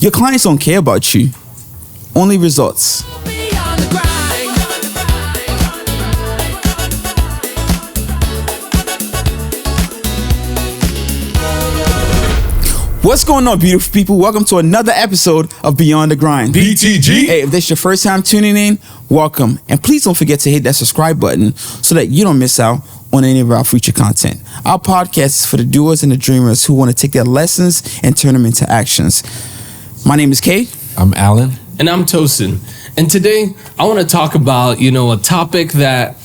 Your clients don't care about you. Only results. What's going on, beautiful people? Welcome to another episode of Beyond the Grind. BTG. Hey, if this is your first time tuning in, welcome. And please don't forget to hit that subscribe button so that you don't miss out on any of our future content. Our podcast is for the doers and the dreamers who want to take their lessons and turn them into actions. My name is Kay. I'm Alan. And I'm Tosin. And today I want to talk about, a topic that,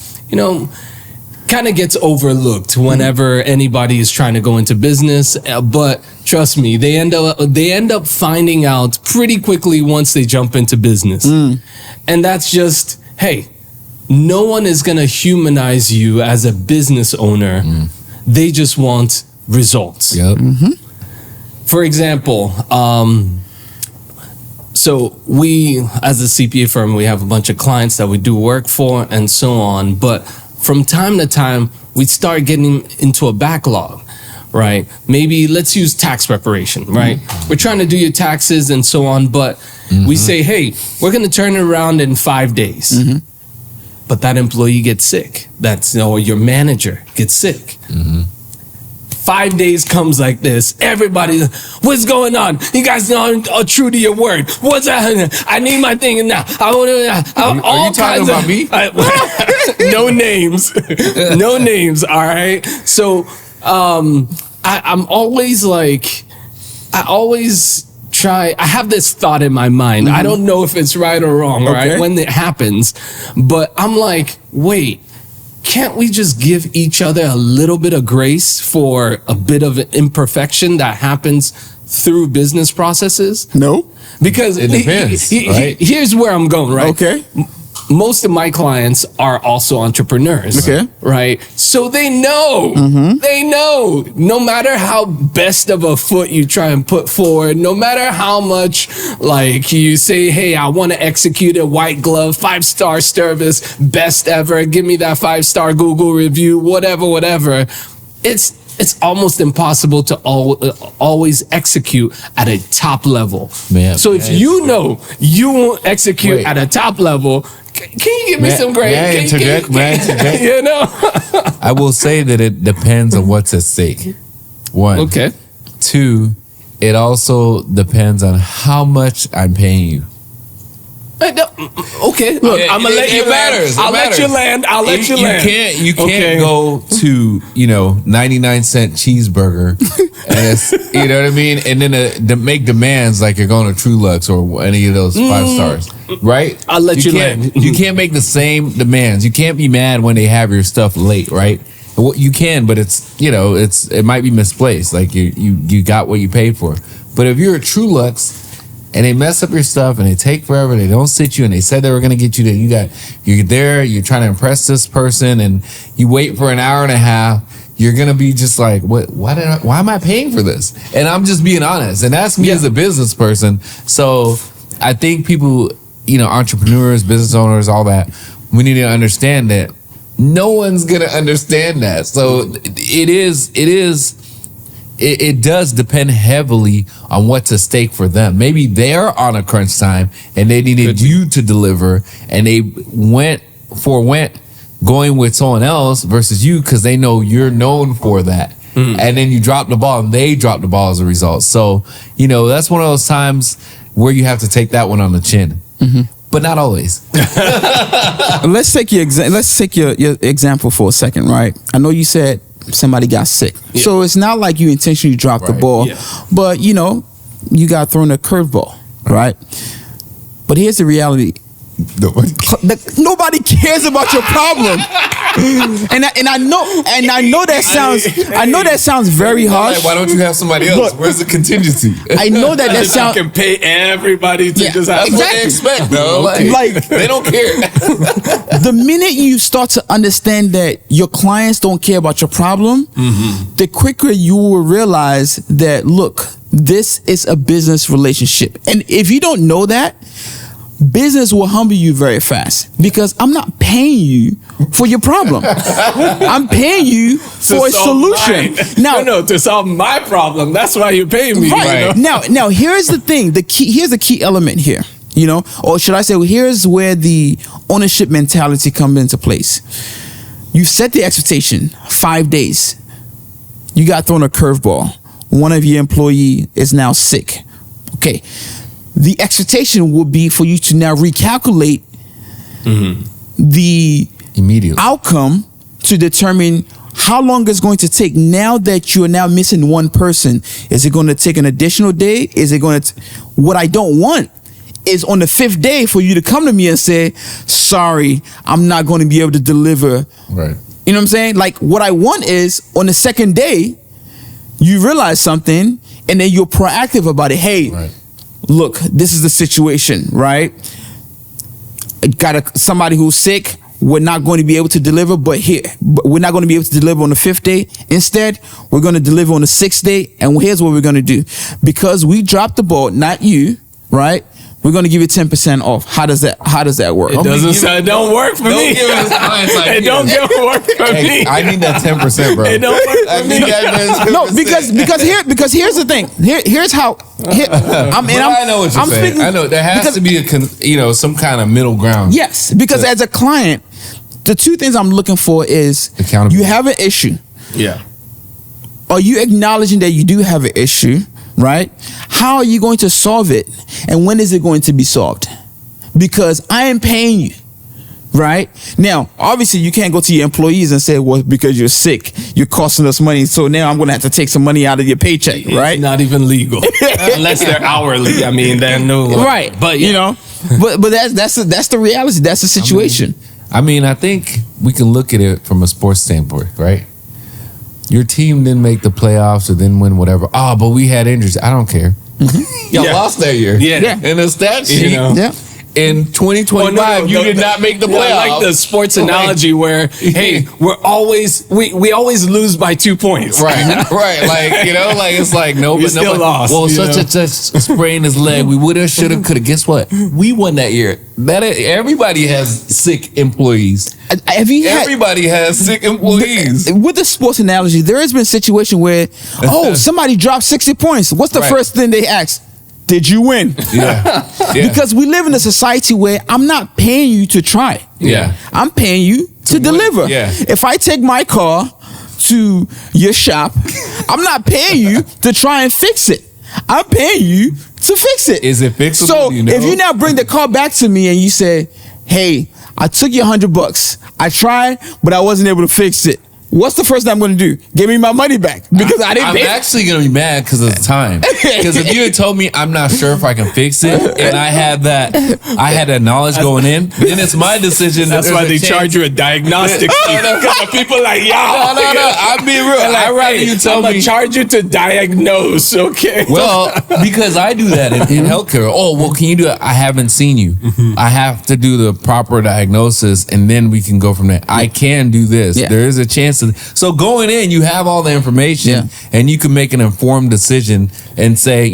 kind of gets overlooked whenever anybody is trying to go into business. But trust me, they end up finding out pretty quickly once they jump into business. And that's just, hey, no one is going to humanize you as a business owner. They just want results. Yep. For example, so we, as a CPA firm, we have a bunch of clients that we do work for and so on. But from time to time, we start getting into a backlog, right? Maybe let's use tax preparation, right? We're trying to do your taxes and so on, but we say, hey, we're going to turn it around in 5 days. But that employee gets sick. Or your manager gets sick. 5 days comes like this. Everybody, what's going on? You guys are true to your word. What's that? I need my thing now. I want to. Are you talking about me? No names. No names. All right. So, I'm always like, I have this thought in my mind. I don't know if it's right or wrong, right? When it happens, but I'm like, wait. Can't we just give each other a little bit of grace for a bit of imperfection that happens through business processes? No. Because it depends, right? Here's where I'm going, right? Okay. Most of my clients are also entrepreneurs. Okay. Right? So they know. They know. No matter how best of a foot you try and put forward, no matter how much like you say, hey, I want to execute a white glove, 5-star service, best ever, give me that 5-star Google review, whatever. It's almost impossible to always execute at a top level. Man, so if you know you won't execute at a top level, can you give me some grace? May I interject? I will say that it depends on what's at stake. One. Okay. Two, it also depends on how much I'm paying you. Okay, look, I'm gonna let you land. I'll let you land. You can't go to 99-cent cheeseburger and it's, you know what I mean, and then to make demands like you're going to Trulux or any of those 5 stars, right? I'll let you land. You can't make the same demands. You can't be mad when they have your stuff late, right? You can, but it might be misplaced. Like you got what you paid for. But if you're a Trulux and they mess up your stuff and they take forever, they don't sit you, and they said they were gonna get you there. You're there, you're trying to impress this person, and you wait for an hour and a half. You're gonna be just like, what? Why am I paying for this? And I'm just being honest, and that's me as a business person. So I think people, entrepreneurs, business owners, all that, we need to understand that no one's gonna understand that. So it does depend heavily on what's at stake for them. Maybe they're on a crunch time and they needed you to deliver, and they went going with someone else versus you because they know you're known for that. And then you drop the ball and they drop the ball as a result. So, that's one of those times where you have to take that one on the chin. But not always. Let's take your example for a second, right? I know you said somebody got sick. Yeah. So it's not like you intentionally dropped the ball, but you got thrown a curveball, right? But here's the reality. Nobody cares about your problem. and I know that sounds very harsh. Like, why don't you have somebody else? Where's the contingency? I know that sounds. You can pay everybody to just have. That's what they expect, though. Like they don't care. The minute you start to understand that your clients don't care about your problem, the quicker you will realize that, look, this is a business relationship. And if you don't know that, business will humble you very fast because I'm not paying you for your problem. I'm paying you for a solution. No, to solve my problem. That's why you're paying me. Right. You know? Now, here's the thing. Here's the key element here. You know, or should I say, well, here's where the ownership mentality comes into place. You set the expectation 5 days. You got thrown a curveball. One of your employee is now sick. Okay. The expectation would be for you to now recalculate the immediate outcome to determine how long it's going to take. Now that you are now missing one person, is it going to take an additional day? Is it going to? What I don't want is on the 5th day for you to come to me and say, "Sorry, I'm not going to be able to deliver." Right. You know what I'm saying? Like, what I want is on the 2nd day, you realize something, and then you're proactive about it. Hey. Right. Look, this is the situation, right? Got somebody who's sick. We're not going to be able to deliver, but we're not going to be able to deliver on the 5th day. Instead, we're going to deliver on the 6th day. And here's what we're going to do. Because we dropped the ball, not you, right? We're going to give you 10% off. How does that work? It don't work for me. It don't work for me. I need that 10%, bro. It don't work for me. No, because here's the thing. Here's how. I know what you're saying. I know there has to be some kind of middle ground. Yes, because as a client, the two things I'm looking for is you have an issue. Yeah. Are you acknowledging that you do have an issue? Right? How are you going to solve it? And when is it going to be solved? Because I am paying you. Right? Now, obviously, you can't go to your employees and say, well, because you're sick, you're costing us money. So now I'm going to have to take some money out of your paycheck. Right? It's not even legal. Unless they're hourly. I mean, they're no. Right. But, you know, but that's the reality. That's the situation. I mean, I think we can look at it from a sports standpoint, right? Your team didn't make the playoffs or didn't win whatever. Oh, but we had injuries. I don't care. Y'all lost that year. Yeah. In the stat sheet, in 2025, you did not make the playoffs. I like the sports analogy where, hey, we always lose by 2 points. Right. Like, it's like, no, we but still lost. Well, such and such sprained his leg. We would have, should have, could have. Guess what? We won that year. Everybody has sick employees. Everybody has sick employees. With the sports analogy, there has been a situation where, somebody dropped 60 points. What's the first thing they ask? Did you win? Yeah. Because we live in a society where I'm not paying you to try. Yeah. I'm paying you to deliver. Yeah. If I take my car to your shop, I'm not paying you to try and fix it. I'm paying you to fix it. Is it fixable? So if you now bring the car back to me and you say, hey, I took you $100. I tried, but I wasn't able to fix it. What's the first thing I'm going to do? Give me my money back because I didn't pay. I'm actually going to be mad because of the time. Because if you had told me I'm not sure if I can fix it, and I had that knowledge going in, then it's my decision. That's why they charge you a diagnostic fee. Because people like, no. I'm being real. I'd rather you tell me. Charge you to diagnose, okay? Well, because I do that in healthcare. Oh, well, can you do it? I haven't seen you. I have to do the proper diagnosis, and then we can go from there. I can do this. Yeah. There is a chance. So going in, you have all the information and you can make an informed decision and say,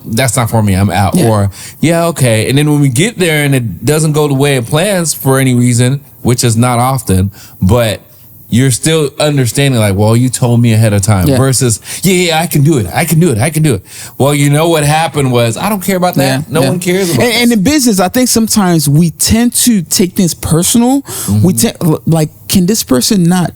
that's not for me, I'm out. Yeah. Or, okay. And then when we get there and it doesn't go the way it plans for any reason, which is not often, but you're still understanding like, well, you told me ahead of time versus, I can do it. I can do it. Well, what happened was, I don't care about that. No one cares about and in business, I think sometimes we tend to take things personal. We can this person not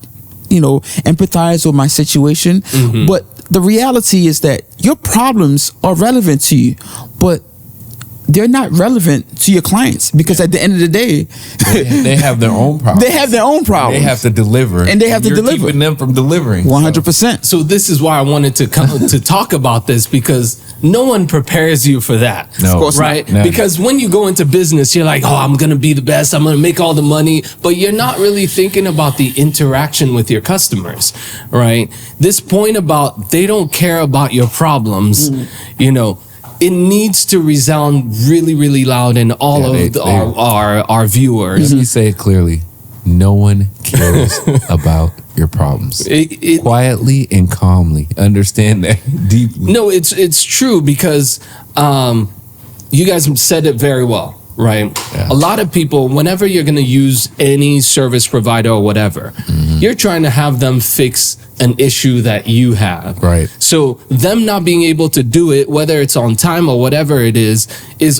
empathize with my situation? But the reality is that your problems are relevant to you, but they're not relevant to your clients because at the end of the day, they have their own problems. They have their own problems. They have to deliver, and they have to deliver. Keeping them from delivering 100%. So this is why I wanted to come to talk about this because no one prepares you for that. No, of course right? No. Because when you go into business, you're like, I'm going to be the best. I'm going to make all the money. But you're not really thinking about the interaction with your customers, right? This point about they don't care about your problems, it needs to resound really, really loud in all of our viewers. Let me say it clearly. No one cares about your problems. Quietly and calmly. Understand that deeply. No, it's true because you guys said it very well, right? Yeah. A lot of people, whenever you're going to use any service provider or whatever, you're trying to have them fix an issue that you have. Right. So them not being able to do it, whether it's on time or whatever it is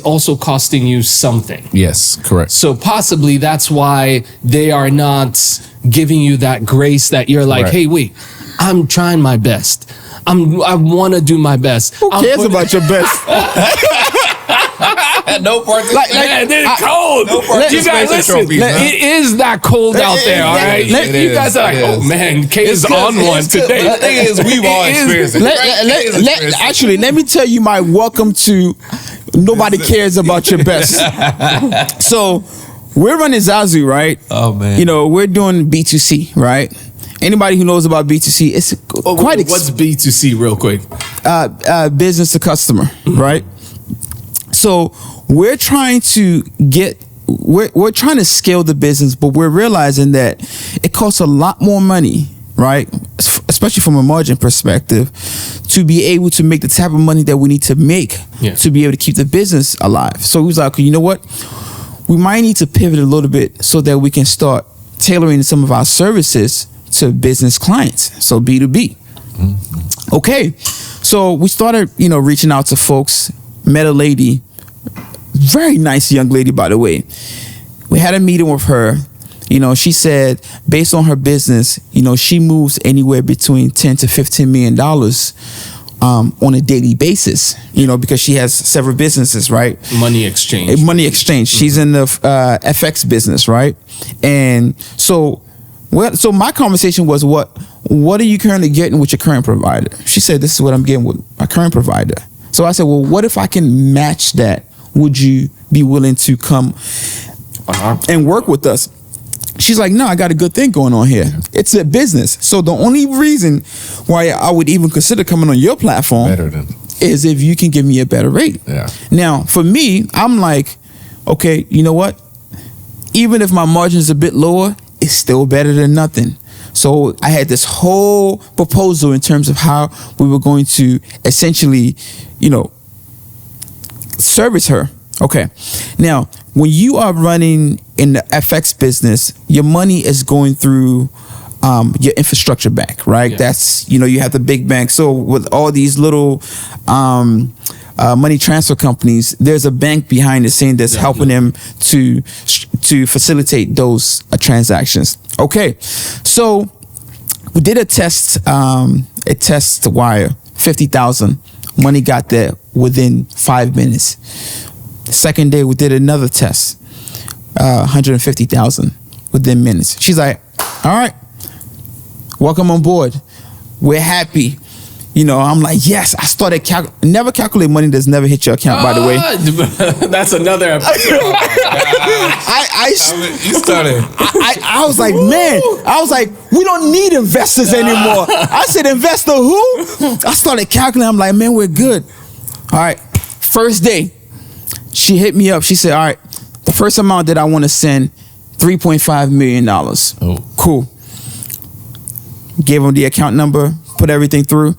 also costing you something. Yes, correct. So possibly that's why they are not giving you that grace that you're like, hey, wait, I'm trying my best. I want to do my best. Who cares about your best? No part. Man, it's cold. No You guys listen. It is that cold out there. All right. You guys are like, oh man, K is on one today. The thing is, we've all experienced it. Actually, let me tell you my welcome to nobody cares about your best. So we're running Zazu, right? Oh man. You know, we're doing B2C, right? Anybody who knows about B2C, it's quite what's B2C real quick? Business to customer, right? So we're trying to we're trying to scale the business, but we're realizing that it costs a lot more money, right? Especially from a margin perspective, to be able to make the type of money that we need to make to be able to keep the business alive. So we was like, you know what? We might need to pivot a little bit so that we can start tailoring some of our services to business clients. So B2B. Mm-hmm. Okay. So we started, reaching out to folks, met a lady, very nice young lady, by the way. We had a meeting with her. She said, based on her business, she moves anywhere between $10 to $15 million on a daily basis, because she has several businesses, right? Money exchange. Mm-hmm. She's in the FX business, right? And so my conversation was, what are you currently getting with your current provider? She said, this is what I'm getting with my current provider. So I said, well, what if I can match that? Would you be willing to come and work with us? She's like, no, I got a good thing going on here. It's a business. So the only reason why I would even consider coming on your platform is if you can give me a better rate. Yeah. Now, for me, I'm like, okay, you know what? Even if my margin is a bit lower, it's still better than nothing. So I had this whole proposal in terms of how we were going to essentially, service her. Okay. Now, when you are running in the FX business, your money is going through your infrastructure bank, right? Yeah. That's, you have the big bank. So with all these little money transfer companies, there's a bank behind the scene that's helping them to facilitate those transactions. Okay, so we did a test wire, 50,000. Money got there within 5 minutes. The second day we did another test, 150,000 within minutes. She's like, all right, welcome on board. We're happy. I'm like, yes. I started never calculate money that's never hit your account, by the way. That's another episode. You started. I was like, man. I was like, we don't need investors anymore. I said, investor who? I started calculating. I'm like, man, we're good. All right. First day, she hit me up. She said, all right, the first amount that I want to send, $3.5 million. Oh, cool. Gave them the account number, put everything through,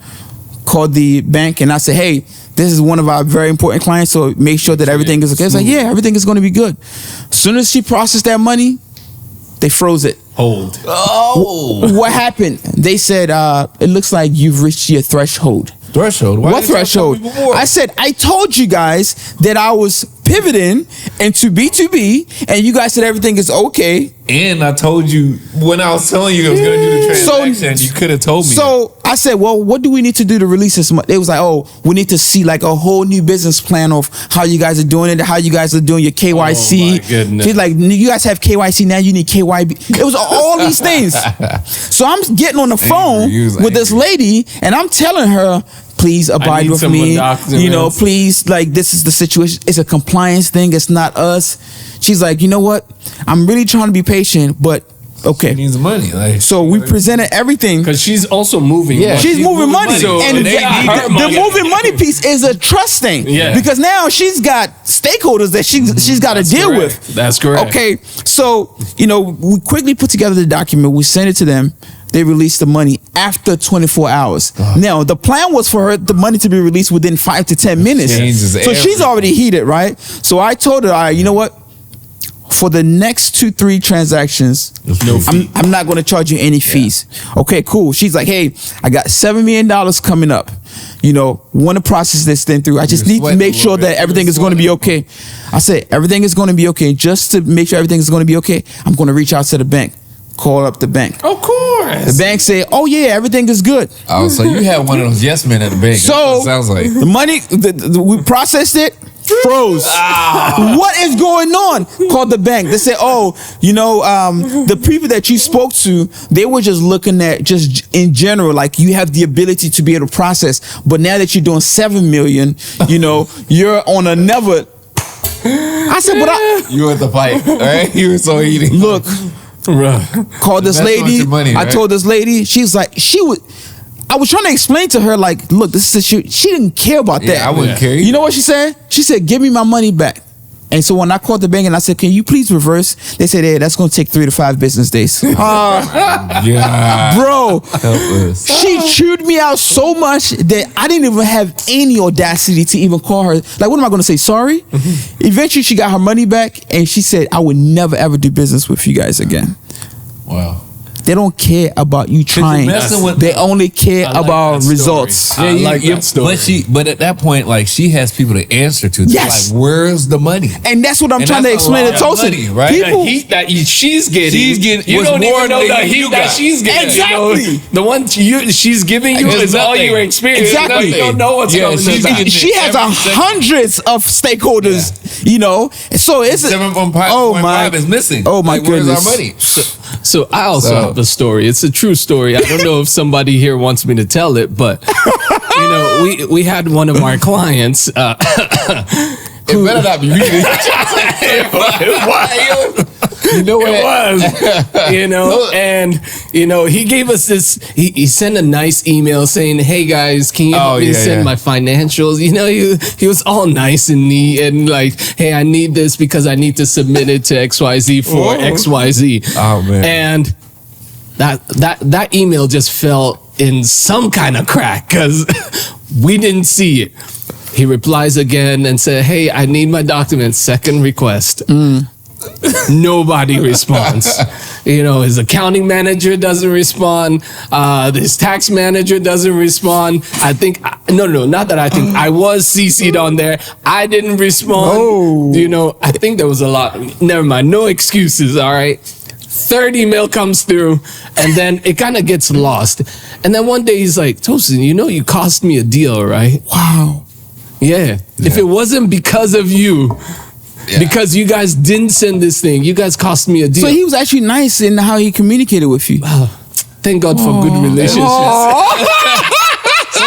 called the bank, and I said, hey, this is one of our very important clients, so make sure that everything is okay. It's like, yeah, everything is going to be good. As soon as she processed that money, they froze it. Hold. Oh. What happened? They said, it looks like you've reached your threshold. Threshold? What threshold? I said, I told you guys that I was pivoting into B2B, and you guys said everything is okay. And I told you when I was telling you I was going to do the transaction, you could have told me. So I said, well, what do we need to do to release this money? It was like, oh, we need to see like a whole new business plan of how you guys are doing it, how you guys are doing your KYC. Oh my goodness. She's like, you guys have KYC, now you need KYB. It was all these things. So I'm getting on the phone with this lady, and I'm telling her, please abide with me. Please, like, this is the situation. It's a compliance thing. It's not us. She's like, you know what? I'm really trying to be patient, but okay. She needs money. So we presented everything. Because she's also moving. Yeah, she's moving money. So and the moving money piece is a trust thing. Yeah. Because now she's got stakeholders that she's got to deal with. That's correct. Okay. So, we quickly put together the document. We sent it to them. they released the money after 24 hours. Now, the plan was for the money to be released within 5 to 10 minutes. So she's already heated, right? So I told her, all right, you know what? For the next 2-3 transactions, I'm not going to charge you any fees. Okay, cool. She's like, hey, I got $7 million coming up. You know, want to process this thing through. I just need to make sure that everything is going to be okay. I said, everything is going to be okay. Just to make sure everything is going to be okay, I'm going to reach out to the bank. Call up the bank. Of course. The bank say, oh yeah, everything is good. Oh, so you had one of those yes men at the bank. So sounds like the money, we processed it, froze. What is going on? Called the bank. They said, oh, you know, the people that you spoke to, they were just looking at just in general, like you have the ability to be able to process. But now that you're doing 7 million, you know, you're on another. I said, but you were at the fight, right? You were so heated. Look. Called this lady. Money, right? I told this lady, she's like, I was trying to explain to her, like, look, this is she didn't care about that. I wouldn't care either. You know what she said? She said, give me my money back. And so when I called the bank and I said, can you please reverse? They said, hey, that's going to take 3 to 5 business days. Yeah. Bro, she chewed me out so much that I didn't even have any audacity to even call her. Like, what am I going to say? Sorry? Eventually, she got her money back and she said, I would never, ever do business with you guys again. Wow. They don't care about you trying. They only care about results. Yeah, like that story. But at that point, like, she has people to answer to. Yes. Like, where's the money? And that's what I'm trying to explain to Tosin. Money, right? People, the heat that she's getting. You don't more even know the heat that she's getting. Exactly. You know? The one she's giving you is all your experience. Exactly. You don't know what's going on. She has hundreds of stakeholders, you know. So it's is missing. Oh my goodness. Where's our money? So I also have a story. It's a true story. I don't know if somebody here wants me to tell it, but you know, we had one of our clients. It better not be really. You know what it was? You know, and you know, he gave us this. He sent a nice email saying, "Hey guys, can you help me send my financials?" You know, he was all nice and neat and like, "Hey, I need this because I need to submit it to XYZ for XYZ." Oh man! And that email just fell in some kind of crack because we didn't see it. He replies again and said, "Hey, I need my documents. Second request." Nobody responds. You know, his accounting manager doesn't respond. His tax manager doesn't respond. I think, not that I think. I was CC'd on there. I didn't respond. Oh. You know, I think there was a lot. Never mind. No excuses, all right? Third email comes through, and then it kind of gets lost. And then one day he's like, Tosin, you know you cost me a deal, right? Wow. Yeah. If it wasn't because of you, because you guys didn't send this thing, you guys cost me a deal. So he was actually nice in how he communicated with you. Thank God for good relationships.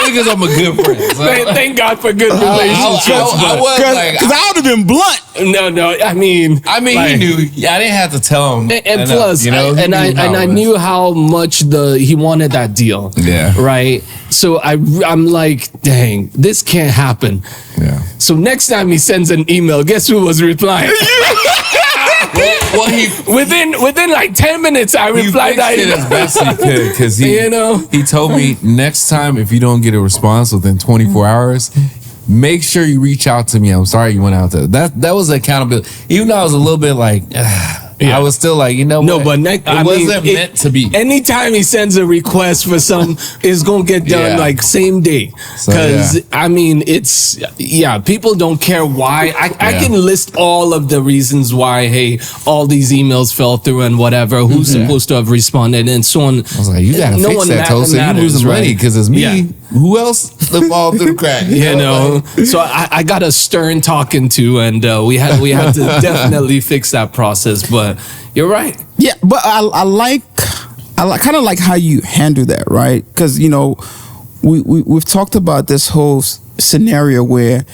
Because I'm a good friend. So. Thank God for good relationships. Because I would have been blunt. No. I mean, like, he knew. Yeah, I didn't have to tell him. And plus, you know, I knew how much he wanted that deal. Yeah. Right. So I'm like, dang, this can't happen. Yeah. So next time he sends an email, guess who was replying? Well, within like 10 minutes, I replied that as best he could because he told me next time if you don't get a response within 24 hours, make sure you reach out to me. I'm sorry you went out there. That was accountability. Even though I was a little bit like. I was still like, you know what? No, but it wasn't meant to be. Anytime he sends a request for some, it's going to get done like same day. Because, I mean, people don't care why. I can list all of the reasons why, hey, all these emails fell through and whatever, who's supposed to have responded and so on. I was like, you got to fix that, Tosin. You losing money because it's me. Yeah. Who else fall through the crack? You know? So I got a stern talking to, and we had to definitely fix that process, but you're right. Yeah, but I kind of like how you handle that, right? Because you know, we've talked about this whole scenario where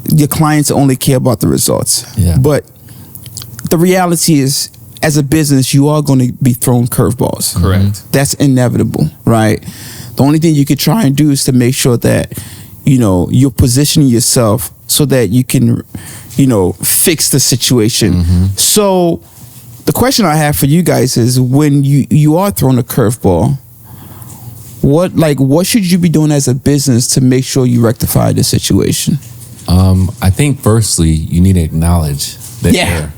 your clients only care about the results. Yeah. But the reality is, as a business, you are going to be thrown curveballs. Correct. That's inevitable, right? The only thing you could try and do is to make sure that, you know, you're positioning yourself so that you can, you know, fix the situation. So the question I have for you guys is, when you are thrown a curveball, what should you be doing as a business to make sure you rectify the situation? I think firstly, you need to acknowledge the error.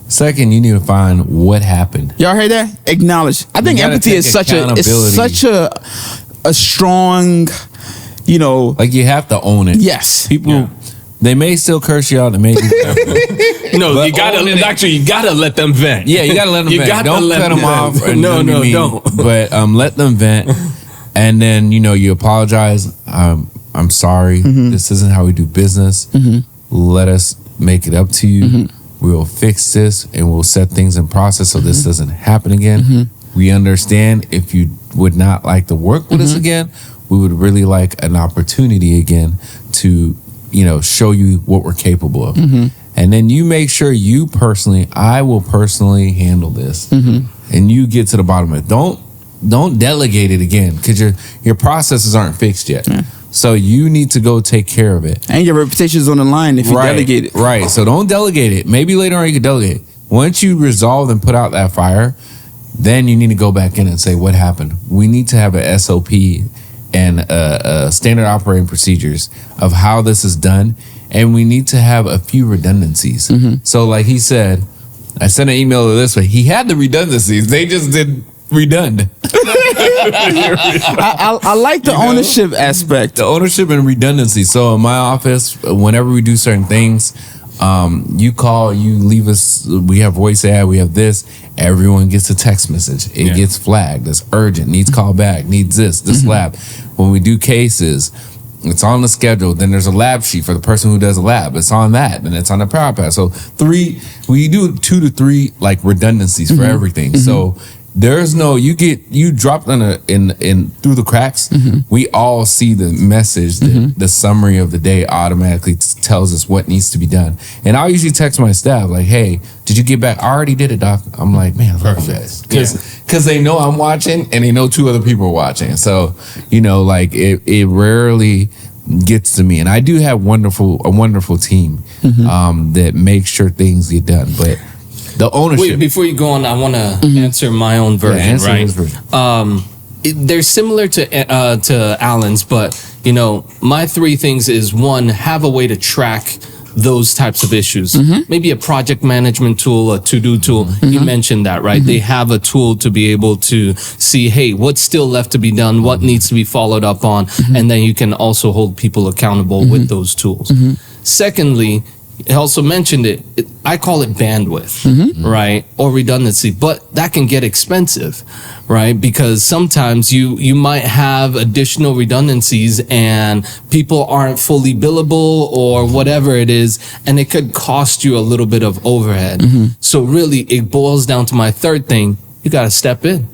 Second, you need to find what happened. Y'all heard that? Acknowledge. I think empathy is such a strong, like, you have to own it. Yes. People, they may still curse you out. They may do no, but you gotta let them vent. Yeah, you gotta let them vent. Don't cut them off. Don't. But let them vent, and then you apologize. I'm sorry. This isn't how we do business. Let us make it up to you. We will fix this, and we'll set things in process so this doesn't happen again. We understand if you would not like to work with us again, we would really like an opportunity again to, show you what we're capable of. And then you make sure I will personally handle this, and you get to the bottom of it. Don't delegate it again, because your processes aren't fixed yet. So you need to go take care of it. And your reputation is on the line if you delegate it. Right. So don't delegate it. Maybe later on you can delegate it. Once you resolve and put out that fire, then you need to go back in and say, what happened? We need to have a SOP and standard operating procedures of how this is done. And we need to have a few redundancies. So like he said, I sent an email this way. He had the redundancies. They just did redundant. I like the ownership aspect. The ownership and redundancy. So in my office, whenever we do certain things, you call, you leave us, we have voice ad, we have this, everyone gets a text message. It gets flagged. It's urgent, needs call back, needs this lab. When we do cases, it's on the schedule. Then there's a lab sheet for the person who does a lab. It's on that, and it's on the power pass. So we do 2 to 3 like redundancies for everything. So there's no, you dropped in through the cracks. We all see the message, the summary of the day automatically tells us what needs to be done. And I'll usually text my staff like, hey, did you get back? I already did it, doc. I'm like, man, perfect. Because they know I'm watching, and they know 2 other people are watching. So, like it rarely gets to me. And I do have a wonderful team that makes sure things get done. But the ownership. Wait, before you go on, I want to answer my own version, right? They're similar to Alan's, but my 3 things is: 1, have a way to track those types of issues. Maybe a project management tool, a to-do tool. You mentioned that, right? They have a tool to be able to see, hey, what's still left to be done, what needs to be followed up on, and then you can also hold people accountable with those tools. Secondly, I also mentioned it. I call it bandwidth, right? Or redundancy, but that can get expensive, right? Because sometimes you might have additional redundancies and people aren't fully billable or whatever it is, and it could cost you a little bit of overhead. So really, it boils down to my 3rd thing. You got to step in,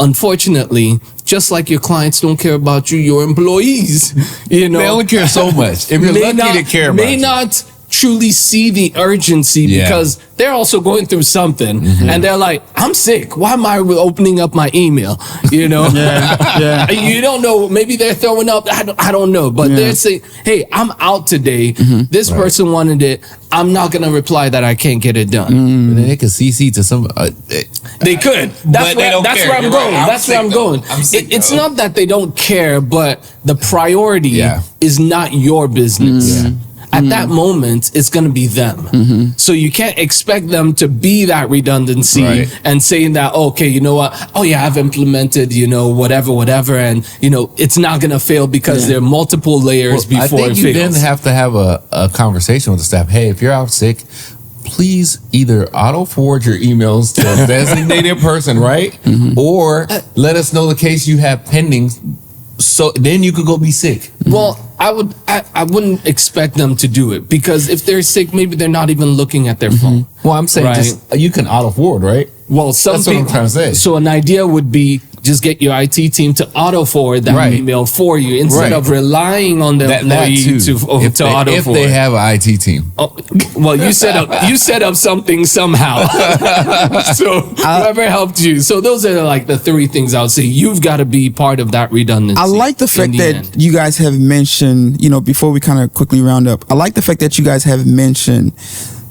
unfortunately, just like your clients don't care about you, your employees, they only care so much. If you're lucky to care about you. May not truly see the urgency because they're also going through something, and they're like, I'm sick. Why am I opening up my email? You don't know. Maybe they're throwing up. I don't know. But they're saying, hey, I'm out today. This person wanted it. I'm not going to reply that I can't get it done. And then they could CC to some. They could. That's where I'm going. That's where I'm going. It's not that they don't care, but the priority is not your business. At that moment, it's going to be them. So you can't expect them to be that redundancy and saying that, okay, you know what? Oh yeah, I've implemented, whatever. And, it's not going to fail because there are multiple layers before it fails. I think you then have to have a conversation with the staff. Hey, if you're out sick, please either auto forward your emails to a designated person, right? Or let us know the case you have pending. So then you could go be sick. Well, I wouldn't expect them to do it, because if they're sick, maybe they're not even looking at their phone. Well, I'm saying just, you can auto forward, right? Well, that's what I'm trying to say. So an idea would be just get your IT team to auto forward that email for you instead of relying on the employee to auto forward. If they have an IT team. Oh, well, you set up something somehow. So whoever helped you. So those are like the 3 things I would say. You've got to be part of that redundancy. I like the fact that you guys have mentioned, before we kind of quickly round up, I like the fact that you guys have mentioned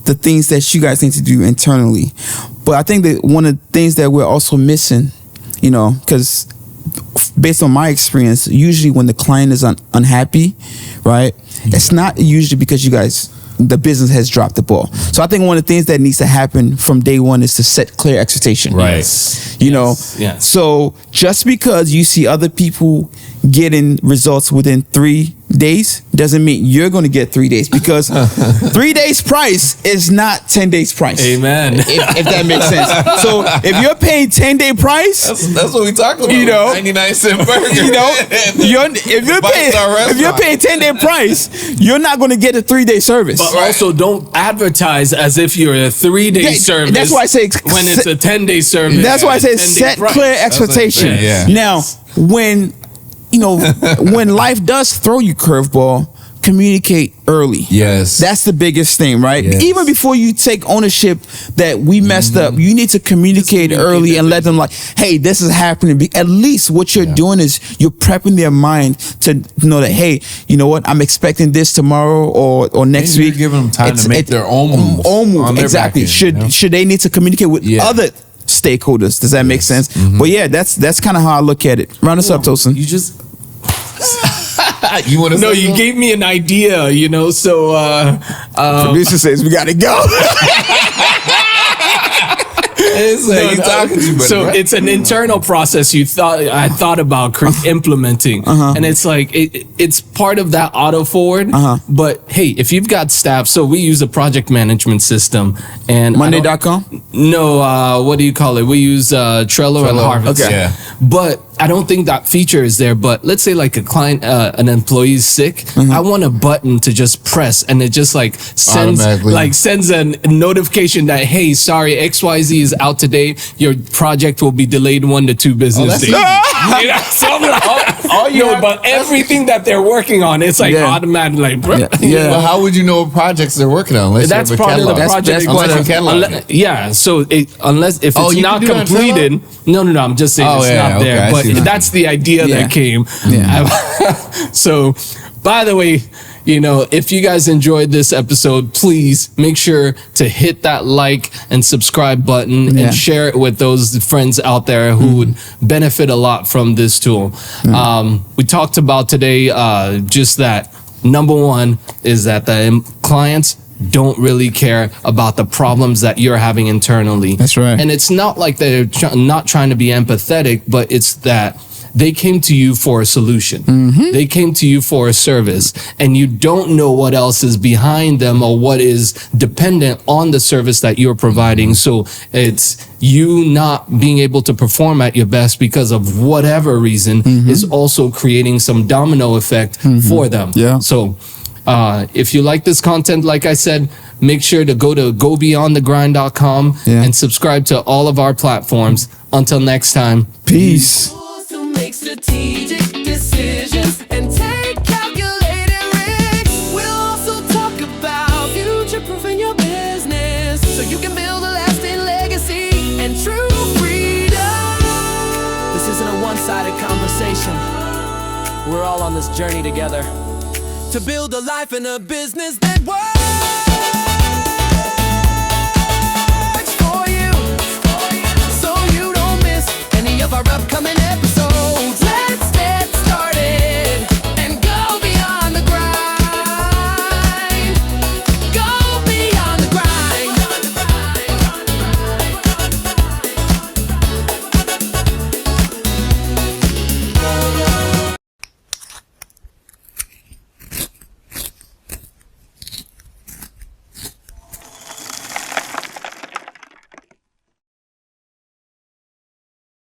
the things that you guys need to do internally. But I think that one of the things that we're also missing, you know, because based on my experience, usually when the client is unhappy, right, it's not usually because the business has dropped the ball. So I think one of the things that needs to happen from day one is to set clear expectation. Right. You know, Yes. so just because you see other people getting results within 3 days doesn't mean you're going to get 3 days, because 3 days price is not 10 days price. Amen. If that makes sense. So if you're paying 10-day price, That's what we talked about. You know, 99-cent burger. you know, if you're paying 10-day price, you're not going to get a 3-day service. But also don't advertise as if you're a 3-day service. That's why I say when it's a 10-day service. That's why I say 10-day set price. clear expectation. Yeah. Now, when when life does throw you curveball, communicate early. Yes. That's the biggest thing, right? Yes. Even before you take ownership that we messed up, you need to communicate early and let them like, hey, this is happening. At least what you're doing is you're prepping their mind to know that, hey, you know what, I'm expecting this tomorrow or next You're week. giving them time to make their own moves. On their Exactly. back end, Should they need to communicate with other stakeholders? Does that make sense? But yeah, that's kind of how I look at it. Round us up, Tosin. You just You want to? no. You gave me an idea. You know, so Producer says we gotta go. It's like you talking to, buddy, so right? it's an internal process I thought about implementing, and it's like it's part of that auto forward. But hey, if you've got staff, so we use a project management system, and Monday.com? No, what do you call it? We use Trello and Harvest. Okay. Yeah. But I don't think that feature is there. But let's say like a client, an employee is sick. I want a button to just press, and it just like sends a notification that, hey, sorry, XYZ is out today. Your project will be delayed 1 to 2 business days. You know, so I'm like, but everything that they're working on, it's like automatic. Like, Well, how would you know what projects they're working on? Unless that's you have a part of the catalog? project. Unless you catalog. Yeah, so if it's you not can do it on completed, no, I'm just saying it's not there. okay, I But see what that's the idea that came. Yeah. So, by the way, you know, if you guys enjoyed this episode, please make sure to hit that like and subscribe button and share it with those friends out there who would benefit a lot from this tool. We talked about today just that. Number one is that the clients don't really care about the problems that you're having internally. That's right. And it's not like they're not trying to be empathetic, but it's that they came to you for a solution. They came to you for a service, and you don't know what else is behind them or what is dependent on the service that you're providing. So it's you not being able to perform at your best because of whatever reason is also creating some domino effect for them. Yeah. So if you like this content, like I said, make sure to go to gobeyondthegrind.com and subscribe to all of our platforms. Until next time, Peace. To make strategic decisions and take calculated risks. We'll also talk about future-proofing your business so you can build a lasting legacy and true freedom. This isn't a one-sided conversation. We're all on this journey together to build a life and a business that works for you, so you don't miss any of our upcoming episodes.